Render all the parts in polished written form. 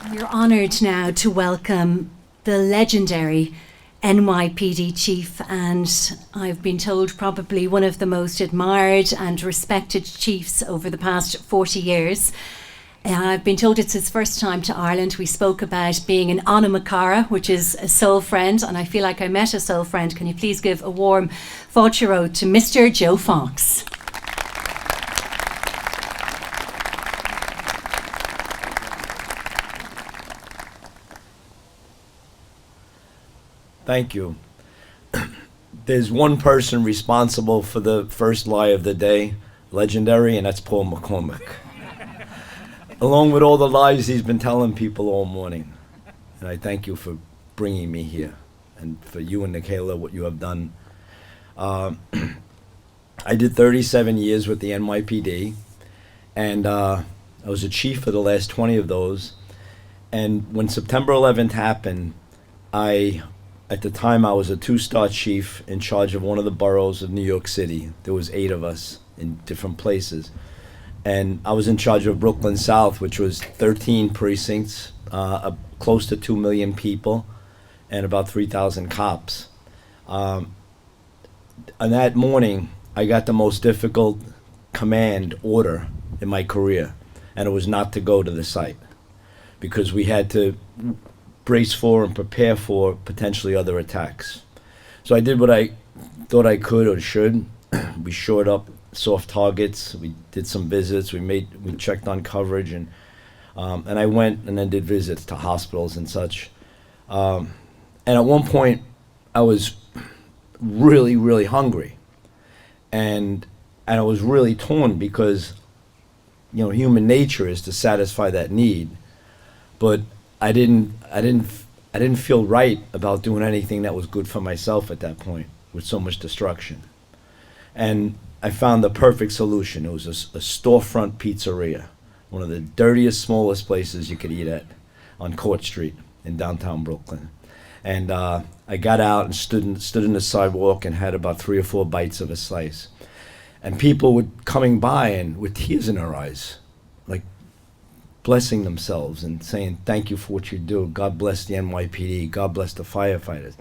We're honoured now to welcome the legendary NYPD chief, and I've been told probably one of the most admired and respected chiefs over the past 40 years. I've been told it's his first time to Ireland. We spoke about being an Anna which is a soul friend, and I feel like I met a soul friend. Can you please give a warm fáilte to Mr. Joe Fox? Thank you. There's one person responsible for the first lie of the day, legendary, and that's Paul McCormick. Along with all the lies he's been telling people all morning. And I thank you for bringing me here, and for you and Nikayla, what you have done. I did 37 years with the NYPD, and I was a chief for the last 20 of those. And when September 11th happened, at the time, I was a two-star chief in charge of one of the boroughs of New York City. There was 8 of us in different places. And I was in charge of Brooklyn South, which was 13 precincts, close to 2 million people, and about 3,000 cops. On that morning, I got the most difficult command order in my career, and it was not to go to the site, because we had to brace for and prepare for potentially other attacks. So I did what I thought I could or should. We shored up soft targets. We did some visits. We checked on coverage, and I went and then did visits to hospitals and such. And at one point, I was really, really hungry, and I was really torn because, you know, human nature is to satisfy that need, but I didn't feel right about doing anything that was good for myself at that point, with so much destruction. And I found the perfect solution. It was a storefront pizzeria, one of the dirtiest, smallest places you could eat at on Court Street in downtown Brooklyn. And I got out and stood in the sidewalk and had about 3 or 4 bites of a slice. And people were coming by and with tears in their eyes, like blessing themselves and saying, thank you for what you do. God bless the NYPD. God bless the firefighters.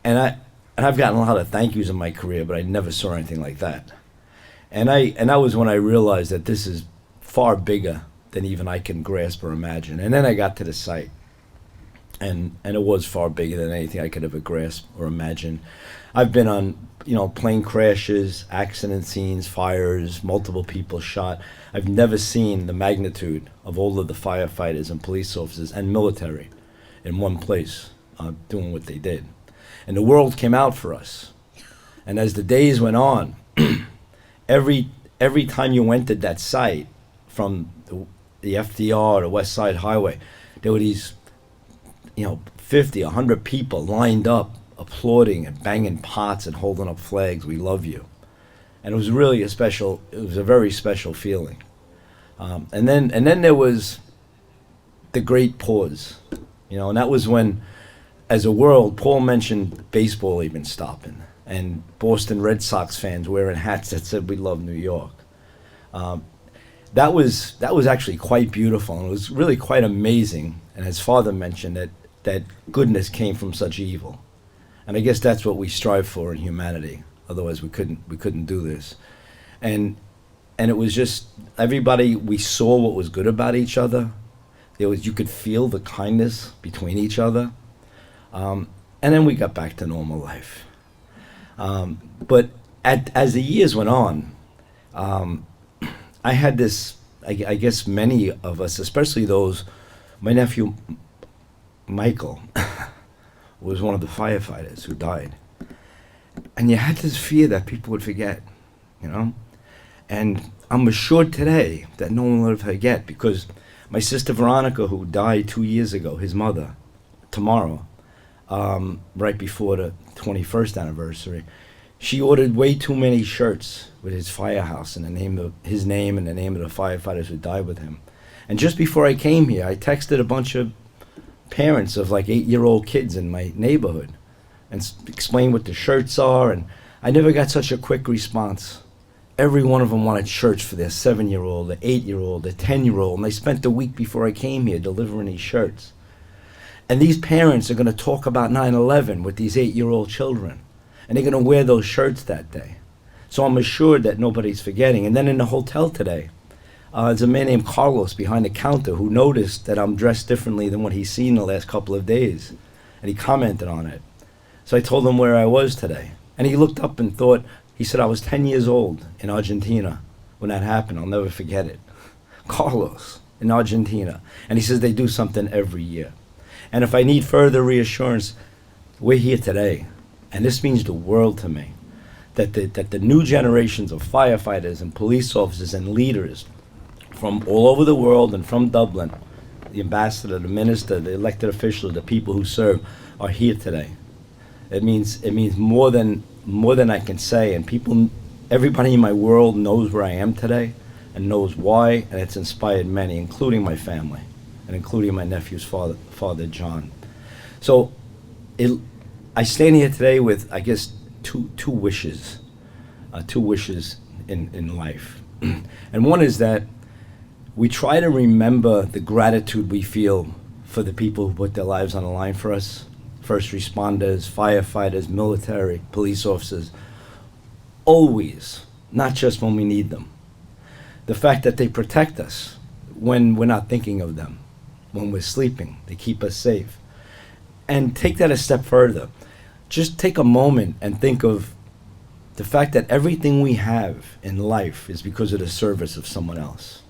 And I've gotten a lot of thank yous in my career, but I never saw anything like that. And that was when I realized that this is far bigger than even I can grasp or imagine. And then I got to the site, and it was far bigger than anything I could ever grasp or imagine. I've been on, plane crashes, accident scenes, fires, multiple people shot. I've never seen the magnitude of all of the firefighters and police officers and military in one place doing what they did. And the world came out for us. And as the days went on, every time you entered that site from the FDR to West Side Highway, there were these 50, 100 people lined up, applauding and banging pots and holding up flags. We love you. And it was really it was a very special feeling. And then there was the great pause, and that was when, as a world, Paul mentioned baseball even stopping, and Boston Red Sox fans wearing hats that said, "We love New York." That was actually quite beautiful, and it was really quite amazing. And as Father mentioned, that goodness came from such evil. And I guess that's what we strive for in humanity. Otherwise, we couldn't do this. And it was just everybody. We saw what was good about each other. You could feel the kindness between each other. And then we got back to normal life. But as the years went on, I had this. I guess many of us, especially those, my nephew Michael was one of the firefighters who died. And you had this fear that people would forget, And I'm assured today that no one will forget, because my sister Veronica, who died 2 years ago, his mother, tomorrow, right before the 21st anniversary, she ordered way too many shirts with his firehouse and his name and the name of the firefighters who died with him. And just before I came here, I texted a bunch of parents of like 8-year-old kids in my neighborhood and explained what the shirts are, and I never got such a quick response every one of them wanted shirts for their 7-year-old, their 8-year-old, their 10-year-old, and they spent the week before I came here delivering these shirts. And these parents are going to talk about 9/11 with these 8-year-old children, and they're going to wear those shirts that day. So I'm assured that nobody's forgetting. And then in the hotel today, there's a man named Carlos behind the counter who noticed that I'm dressed differently than what he's seen the last couple of days, and he commented on it. So I told him where I was today, and he looked up and thought, he said, I was 10 years old in Argentina when that happened. I'll never forget it. Carlos in Argentina. And he says they do something every year. And if I need further reassurance, we're here today. And this means the world to me. That the new generations of firefighters and police officers and leaders from all over the world and from Dublin, the ambassador, the minister, the elected officials, the people who serve, are here today. It means more than I can say, and everybody in my world knows where I am today and knows why, and it's inspired many, including my family and including my nephew's father John. So I stand here today with, I guess, two wishes in life. And one is that we try to remember the gratitude we feel for the people who put their lives on the line for us. First responders, firefighters, military, police officers, always, not just when we need them. The fact that they protect us when we're not thinking of them, when we're sleeping, they keep us safe. And take that a step further. Just take a moment and think of the fact that everything we have in life is because of the service of someone else.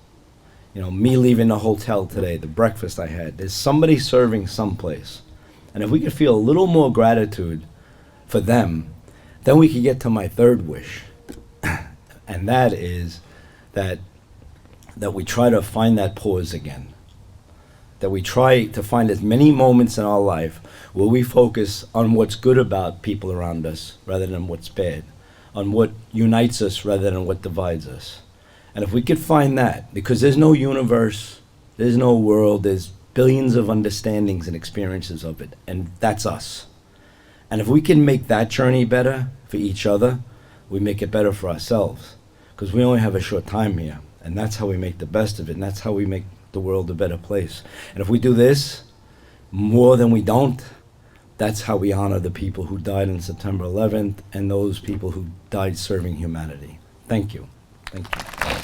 You know, me leaving the hotel today, the breakfast I had, there's somebody serving someplace. And if we could feel a little more gratitude for them, then we could get to my third wish. And that is that we try to find that pause again. That we try to find as many moments in our life where we focus on what's good about people around us rather than what's bad, on what unites us rather than what divides us. And if we could find that, because there's no universe, there's no world, there's billions of understandings and experiences of it, and that's us. And if we can make that journey better for each other, we make it better for ourselves, because we only have a short time here, and that's how we make the best of it, and that's how we make the world a better place. And if we do this more than we don't, that's how we honor the people who died on September 11th and those people who died serving humanity. Thank you. Thank you.